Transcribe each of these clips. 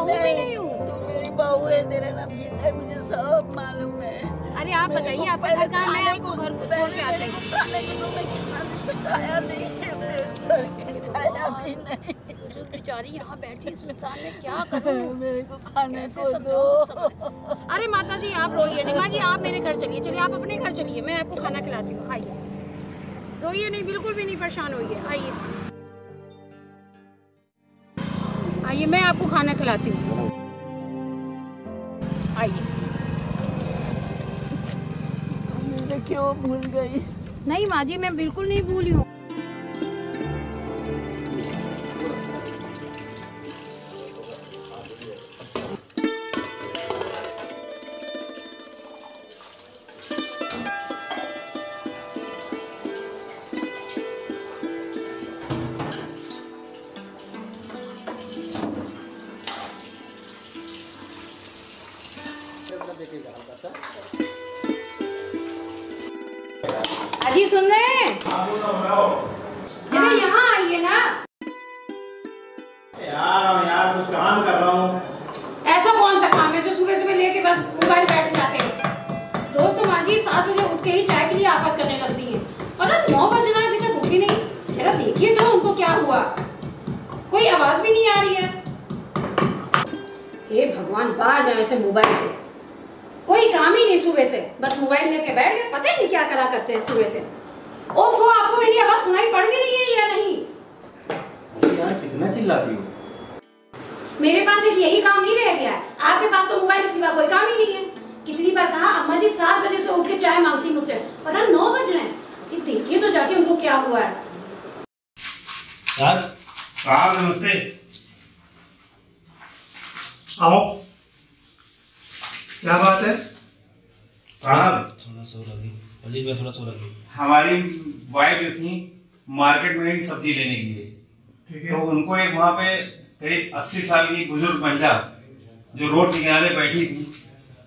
बहू भी नहीं हूँ। तू मेरी बहू है, तेरा नाम गीता है, मुझे सब मालूम है। अरे आप बताइए आपका घर कहाँ है? आपको घर को छोड़ के आते हैं। खाने को तो मैं कितना दिन से खाया नहीं है, भर के खाया भी नहीं। जो बेचारी यहाँ बैठी सुनसान में क्या करूँ? मेरे को खाने को दो। अरे माता जी आप रोइए नहीं, माँ जी आप मेरे घर चलिए, चलिए आप अपने घर चलिए, मैं आपको खाना खिलाती हूँ। आइए, रोइए नहीं, बिल्कुल भी नहीं परेशान होइए। आइए आइए, मैं आपको खाना खिलाती हूँ। आइए। मुझे क्यों भूल गई? नहीं माँ जी, मैं बिल्कुल नहीं भूली हूँ। अजी सुन रहे हैं? जरा यहाँ आइए ना। यार कुछ काम कर रहा हूँ। ऐसा कौन सा काम है जो सुबह सुबह लेके बस मोबाइल बैठ जाते हैं? रोज तो माँ जी 7 बजे उठ के ही चाय के लिए आफत करने लगती है, और ना 9 बज रहा है अभी तक उठी नहीं। जरा देखिए तो उनको क्या हुआ, कोई आवाज भी नहीं आ रही है। हे भगवान, बाहर जाए ऐसे मोबाइल से, कोई काम ही नहीं सुबह से, बस मोबाइल लेके बैठ गए, पता ही नहीं क्या करा करते हैं सुबह से। ओफो, आपको मेरी आवाज सुनाई पड़ भी रही है या नहीं? यार कितना चिल्लाती हो? मेरे पास एक यही काम नहीं रह गया है, आपके पास तो मोबाइल के सिवा कोई काम ही नहीं है। कितनी बार कहा अम्मा जी 7 बजे से उठ के चाय मांगती मुझसे, और 9 बज रहे हैं। जी देखिए तो जाके उनको क्या हुआ है। यार साहब नमस्ते। आओ, क्या बात है साहब? थोड़ा सो लगी अजीब है, थोड़ा सो लगी। हमारी वाइफ जो थी मार्केट में ही सब्जी लेने के लिए, ठीक है। तो उनको एक वहाँ पे करीब 80 साल की बुजुर्ग महिला जो रोड के किनारे बैठी थी,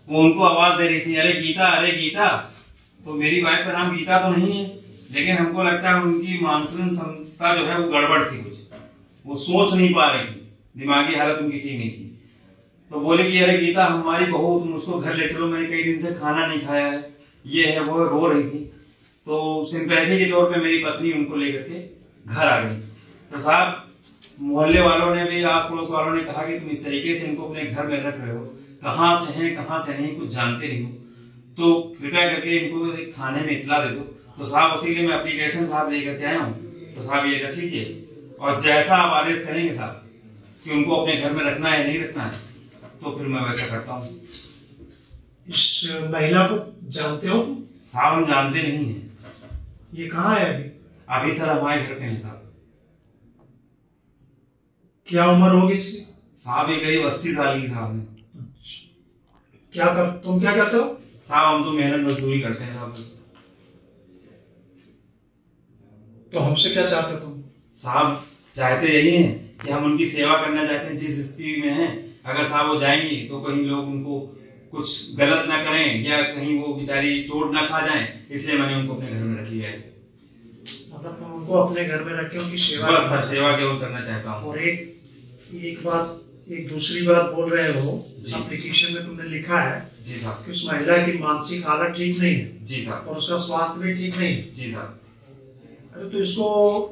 वो उनको आवाज दे रही थी, अरे गीता, अरे गीता। तो मेरी वाइफ का नाम गीता तो नहीं है, लेकिन हमको लगता है उनकी मानसिक क्षमता जो है वो गड़बड़ थी, कुछ वो सोच नहीं पा रही थी, दिमागी हालत उनकी ठीक नहीं थी। तो बोले कि अरे गीता, हमारी बहू, तुम उसको घर ले चलो, मैंने कई दिन से खाना नहीं खाया है, ये है वो है, रो रही थी। तो सिंपैथी के तौर पे मेरी पत्नी उनको लेकर के घर आ गई। तो साहब मोहल्ले वालों ने भी, आस पड़ोस वालों ने कहा कि तुम इस तरीके से इनको अपने घर में रख रहे हो, कहाँ से हैं कहाँ से नहीं, कुछ जानते नहीं हो, तो कृपया करके इनको थाने में इतला दे दो। तो साहब उसी लिए मैं एप्लीकेशन साहब लेकर के आया हूँ। तो साहब ये रख लीजिए, और जैसा आप आदेश करेंगे साहब कि उनको अपने घर में रखना है नहीं रखना है, तो फिर मैं वैसा करता हूँ। इस महिला को जानते हो? साहब हम जानते नहीं हैं। ये कहाँ है अभी? अभी सर हमारे घर पे हैं साहब। क्या उम्र होगी इसकी? साहब ये करीब 80 साल की साहब है। तुम क्या करते हो? साहब हम तो मेहनत मजदूरी करते हैं साहब। तो हमसे क्या चाहते हो तुम? साहब चाहते यही हैं कि हम उनकी सेवा करना चाहते हैं, जिस स्थिति में हैं। अगर साहब वो जाएंगी तो कहीं लोग उनको कुछ गलत ना करें, या कहीं वो बेचारी चोट ना खा जाएं, इसलिए मैंने उनको अपने घर में रख लिया है। मतलब तुम उनको अपने घर में रख के उनकी सेवा? बस सर, सेवा केवल करना चाहता हूँ। और एक दूसरी बात बोल रहे हो, एप्लीकेशन में तुमने लिखा है जी साहब कि उस महिला की मानसिक हालत ठीक नहीं है। जी साहब। और उसका स्वास्थ्य भी ठीक नहीं है। जी साहब। अरे तो इसको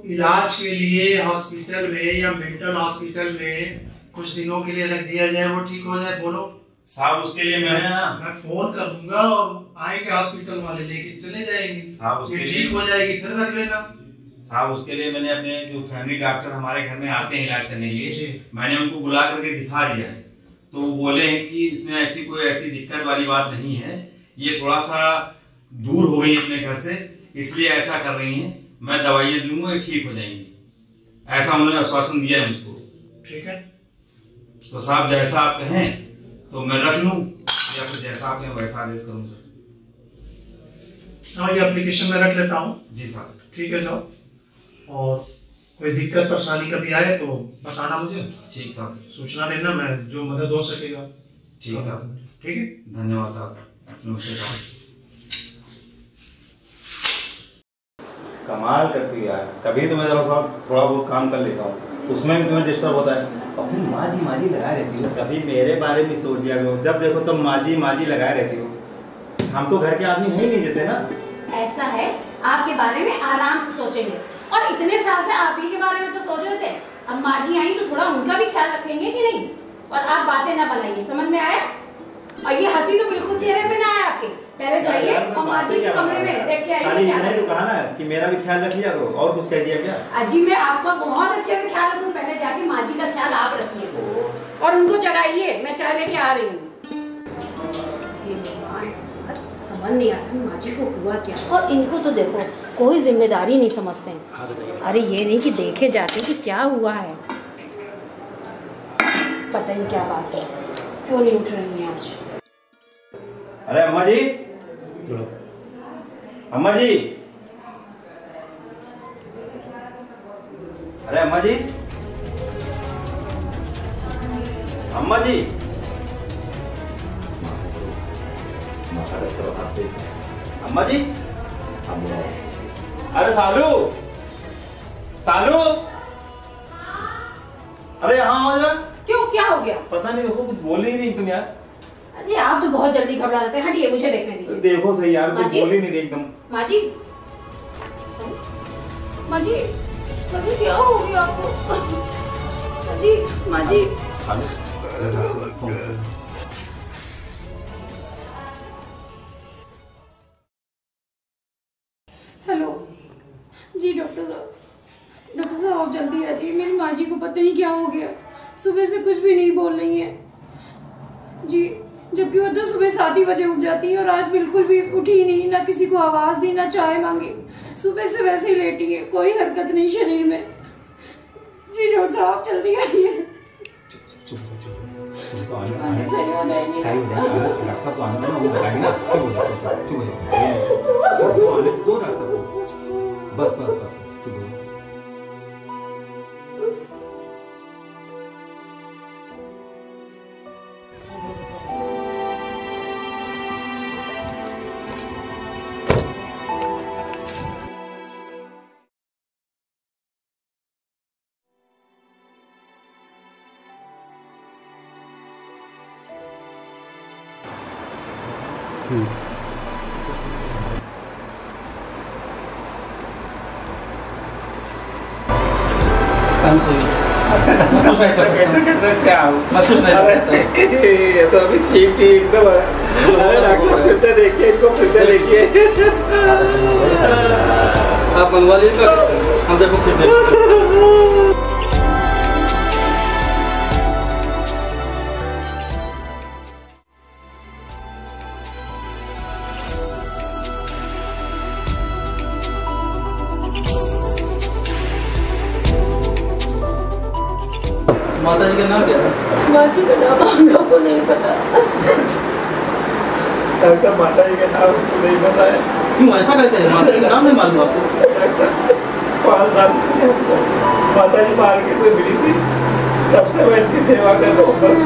इलाज के लिए हॉस्पिटल में या मेंटल हॉस्पिटल में कुछ दिनों के लिए रख दिया जाए, वो ठीक हो जाए, बोलो साहब। उसके लिए मैं फोन कर दूंगा और आएंगे हॉस्पिटल वाले, लेके चले जाएंगे साहब। उसके ठीक हो जाएगी, फिर रख लेना साहब। उसके लिए मैंने अपने जो फैमिली डॉक्टर हमारे घर में आते हैं इलाज करने के लिए, मैंने उनको बुला करके दिखा दिया है। तो वो बोले हैं कि इसमें ऐसी कोई ऐसी दिक्कत वाली बात नहीं है, ये थोड़ा सा दूर हो गई अपने घर से, इसलिए ऐसा कर रही हैं। मैं दवाइयाँ दूंगा, ठीक हो जाएंगी, ऐसा उन्होंने आश्वासन दिया है मुझको। ठीक है। तो साहब जैसा आप कहें तो मैं रख लूं, या फिर जैसा आप कहें वैसा आदेश करूं सर। हाँ, ये एप्लीकेशन में रख लेता हूँ। जी साहब। ठीक है जाओ, और कोई दिक्कत परेशानी कभी आए तो बताना मुझे। ठीक साहब। सूचना देना, मैं जो मदद हो सकेगा। ठीक साहब। ठीक है, धन्यवाद साहब। नमस्ते साहब। कमाल करती है यार, कभी तो मैं थोड़ा बहुत काम कर लेता हूँ, उसमें भी तुम्हें डिस्टर्ब होता है। और फिर माँ जी लगाए रहती हो, कभी मेरे बारे में सोच लिया करो, जब देखो तुम माँ जी लगाए रहती हो। हम तो घर के आदमी हैं ही नहीं जैसे ना। ऐसा है, आपके बारे में आराम से सोचेंगे, और इतने साल से आप ही के बारे में तो सोच रहे थे, अब माँ जी आई तो थोड़ा उनका भी ख्याल रखेंगे कि नहीं। और आप बातें ना बनाइए, समझ में आया? और ये हंसी तो बिल्कुल चेहरे पे ना आए आपके। पहले जाइए और माँ जी के कमरे में देख के आइए। इतना ही तो कहा ना कि मेरा भी ख्याल रखिए करो, और कुछ कह दिया क्या? अजी मैं आपका बहुत अच्छे से ख्याल रखूं, पहले जाके माँ जी का ख्याल आप रखिए और उनको जगाइए, मैं चाय लेके आ रही हूँ। समझ नहीं आता माँ जी को हुआ क्या, और इनको तो देखो कोई जिम्मेदारी नहीं समझते हैं। अरे ये नहीं कि देखे जाते कि क्या हुआ है, पता नहीं क्या बात है, क्यों नहीं उठ रही है आज। अरे अम्मा जी, अम्मा जी, अरे अम्मा जी, अम्मा जी, अम्मा जी, अरे सालू, सालू, अरे यहाँ आओ जरा। क्यों, क्या हो गया? पता नहीं, देखो कुछ बोल ही नहीं तुम यार। अजी आप तो बहुत जल्दी घबरा जाते हैं, हटिए मुझे देखने दीजिए। देखो सही यार, कुछ बोल ही नहीं एकदम। माँ जी, माँ जी, माँ जी क्या हो गया आपको? माँ जी, माँ जी। हेलो जी डॉक्टर साहब आप जल्दी आ जाइए, मेरी माँ जी को पता नहीं क्या हो गया, सुबह से कुछ भी नहीं बोल रही है जी, जबकि वो तो सुबह 7 ही बजे उठ जाती है और आज बिल्कुल भी उठी नहीं, ना किसी को आवाज़ दी, ना चाय मांगी, सुबह से वैसे ही लेटी है, कोई हरकत नहीं शरीर में। जी डॉक्टर साहब जल्दी आइए। सही हो जाएगी, डॉक्टर साहब तो आने वो बताएंगे ना। चुप हो जाओ, चुप हो जाओ, चुप हो आने दो डॉक्टर साहब को, बस बस बस चुप हो जाओ। तो अभी ठीक तो डॉक्टर फिर से देखिए इनको, फिर से देखिए। आप मंगवा लीजिए, हम देखो फिर देखिए। माता जी का नाम क्या है? माँ जी का नाम हम लोग को नहीं पता। डॉक्टर माता जी का नाम नहीं पता है? क्यों ऐसा कैसे है? माता जी का नाम नहीं मालूम आपको? 5 साल माता जी मार्केट में मिली थी, तब से मैं इनकी सेवा कर रहा हूँ बस।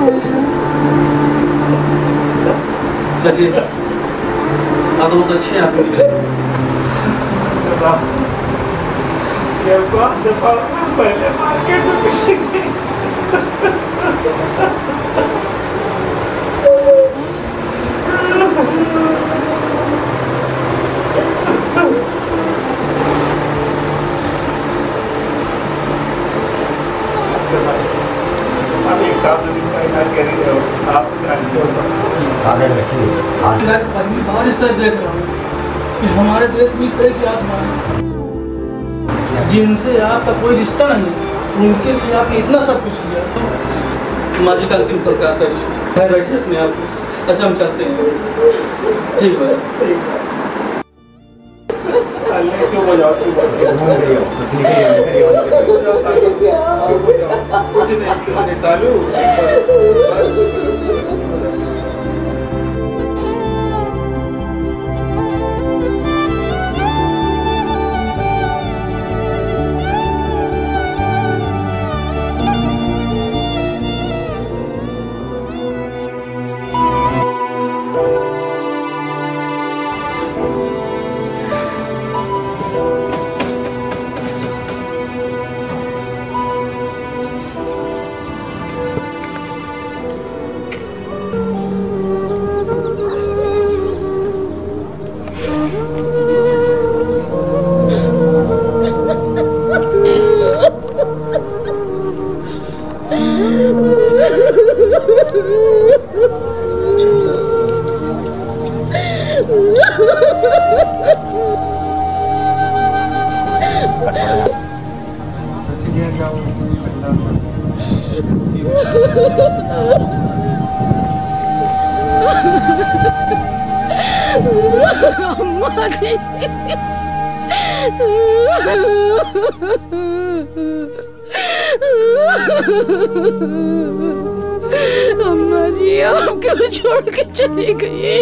चलिए आप तो बहुत अच्छे हैं, आपको मिले। ये 5 से 5 साल पहले मार्केट में मिली थी। आप एक साल से दिन का इलाज कर रहे हो, आप तो जानते हो आगे रखिए। पहली बार इस तरह देख रहा हूँ कि हमारे देश में इस तरह की आत्मा है जिनसे आपका कोई रिश्ता नहीं, उनके लिए आपने इतना सब कुछ किया। माँ जी का अंतिम संस्कार करिए, रखिए अपने आप। अच्छा हम चलते हैं। ठीक है, चुप हो जाओ, चुप हो जाओ, कुछ नहीं सालू। अम्मा जी, अम्मा जी आप क्यों छोड़ के चली गई?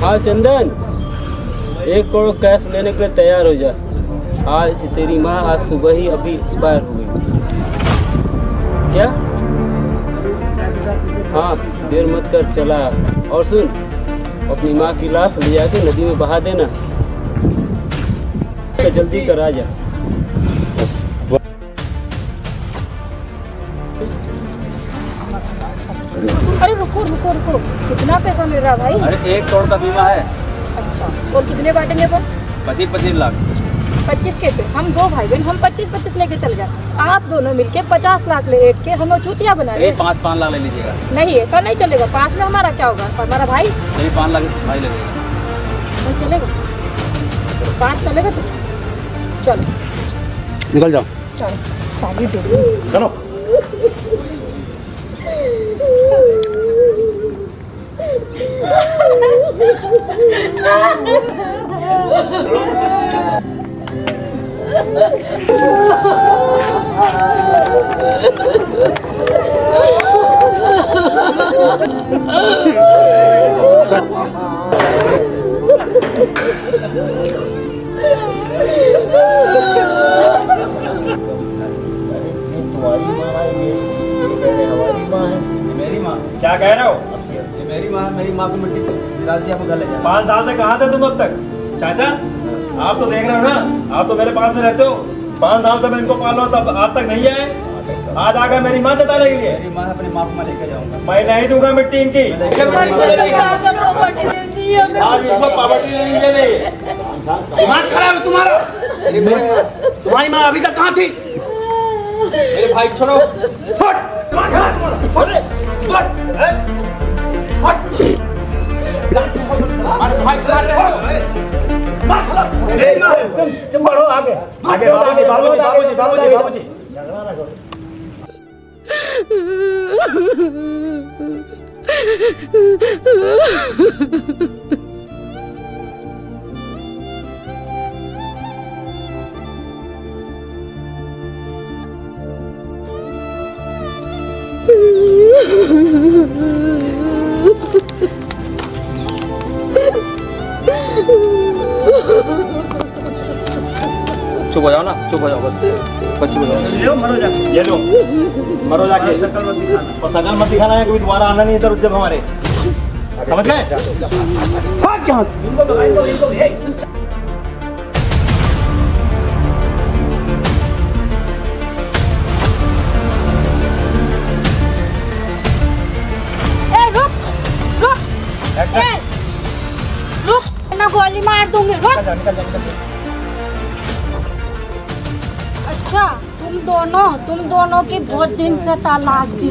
हाँ चंदन, 1 करोड़ कैश लेने के लिए तैयार हो जा। आज तेरी माँ आज सुबह ही अभी एक्सपायर हो गई। क्या? हाँ देर मत कर, चला। और सुन, अपनी माँ की लाश ले जाके नदी में बहा देना। तो जल्दी कर, आ जा। अरे रुको रुको रुको, कितना पैसा मिल रहा भाई? अरे 1 करोड़ का बीमा है। अच्छा, और कितने बांटेंगे पर? 25-25 लाख। 25 कैसे? हम 2 भाई बहन, हम 25-25 लेके चल जाए। आप दोनों मिलके 50 लाख ले ऐड के हमें चूतिया बना रहे। 5 लाख ले लीजिएगा। नहीं ऐसा नहीं चलेगा। 5 में हमारा क्या होगा? हमारा भाई। 5 लाख भाई लगेगा। नहीं चलेगा, 5 चलेगा तो चलो निकल जाओ। चलो साली दे चलो। मेरी माँ क्या कह रहे हो? ये मेरी माँ को मिट्टी गिरा दिया, घर ले जाए। 5 साल से कहाँ थे तुम अब तक? चाचा आप तो देख रहे हो ना, आप तो मेरे पास में रहते हो। 5 साल से मैं इनको पाल रहा हूँ, तब आज तक नहीं आए। आज आ गए मेरी माँ जताने के लिए। मेरी माँ अपनी माँ को मैं लेकर जाऊंगा। मैं नहीं दूंगा मिट्टी इनकी। आज इसको प्रॉपर्टी नहीं देनी। दिमाग खराब है तुम्हारा। तुम्हारी माँ अभी तक कहाँ थी? मेरे भाई छोड़ो। दिमाग खराब तुम्हारा। हमारे भाई कर रहे हो। तुम बढ़ो आगे। आगे बाबूजी। चुप हो जाओ ना, चुप हो जाओ बस चुप हो जाओ। मरो जाके। ये लो मरो जाके। शक्ल मत दिखाना। और शकल मत दिखाना है, कभी दोबारा आना नहीं इधर जब हमारे, समझ गए? भाग यहाँ से। इनको रुक ना, गोली मार दूंगी। रुक। अच्छा तुम दोनों की बहुत दिन से तलाश थी।